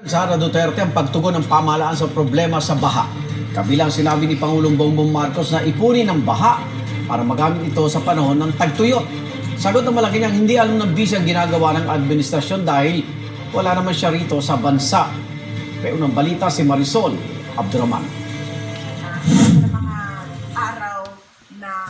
Sara Duterte ang pagtugon ng pamahalaan sa problema sa baha. Kabilang sinabi ni Pangulong Bongbong Marcos na ipunin ang baha para magamit ito sa panahon ng tagtuyot. Sagot ng Malacanang, hindi alam ng busy ang ginagawa ng administrasyon dahil wala naman siya rito sa bansa. May unang balita si Marisol Abdurrahman.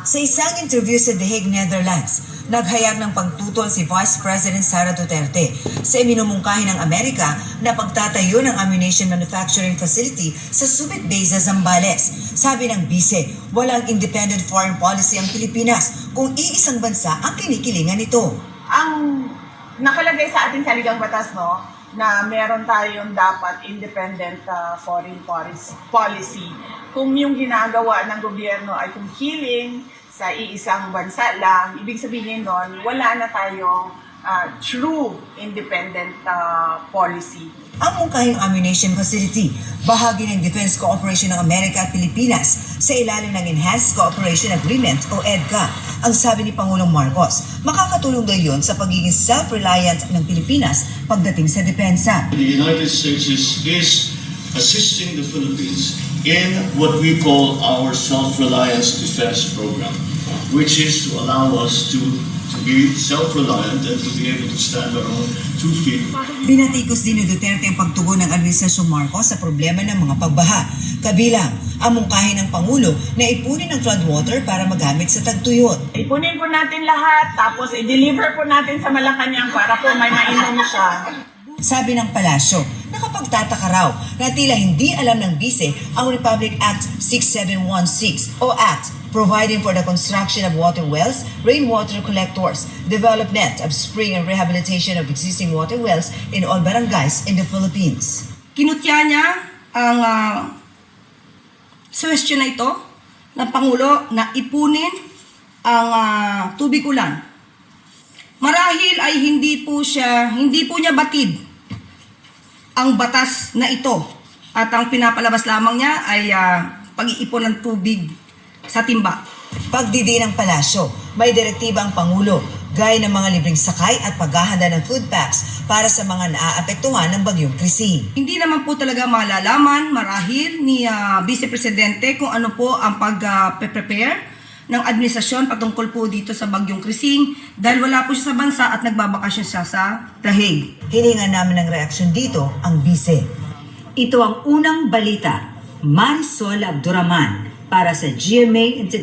Sa isang interview sa The Hague, Netherlands, naghayag ng pagtutol si Vice President Sara Duterte sa iminumungkahi ng Amerika na pagtatayo ng ammunition manufacturing facility sa Subic Bay sa Zambales. Sabi ng bise, walang independent foreign policy ang Pilipinas kung iisang bansa ang kinikilingan nito. Ang nakalagay sa ating saligang batas, no, na meron tayong dapat independent foreign policy. Kung yung ginagawa ng gobyerno ay tungkiling sa iisang bansa lang, ibig sabihin nun, wala na tayong true independent policy. Ang mungkahing ammunition facility, bahagi ng Defense Cooperation ng Amerika at Pilipinas sa ilalim ng Enhanced Cooperation Agreement o EDCA. Ang sabi ni Pangulong Marcos, makakatulong daw yun sa pagiging self-reliant ng Pilipinas pagdating sa depensa. The United States is assisting the Philippines in what we call our self-reliance defense program, which is to allow us to be self-reliant and to be able to stand on our own 2 feet. Binatikos din ni Duterte ang pagtugon ng Administrasyon Marcos sa problema ng mga pagbaha. Kabilang, ang mungkahi ng Pangulo na ipunin ang floodwater para magamit sa tagtuyot. Ipunin po natin lahat, tapos i-deliver po natin sa Malacanang para po may mainom siya. Sabi ng palasyo, nakapagtataka raw na tila hindi alam ng bise ang Republic Act 6716 o Act providing for the construction of water wells, rainwater collectors, development of spring and rehabilitation of existing water wells in all barangays in the Philippines. Kinutya niya ang suwestyon na ito ng Pangulo na ipunin ang tubig ulan. Marahil ay hindi po niya batid ang batas na ito at ang pinapalabas lamang niya ay pag-iipon ng tubig sa timba. Pagdidiin ng palasyo, may direktiba ang Pangulo gaya ng mga libreng sakay at paghahanda ng food packs para sa mga naaapektuhan ng bagyong Krising. Hindi naman po talaga malalaman marahil ni Vice Presidente kung ano po ang pag-prepare ng administrasyon patungkol po dito sa bagyong Krising dahil wala po siya sa bansa at nagbabakasyon siya sa The Hague. Hiningan namin ng reaksyon dito ang bise. Ito ang unang balita. Marisol Abdurrahman para sa GMA Integrated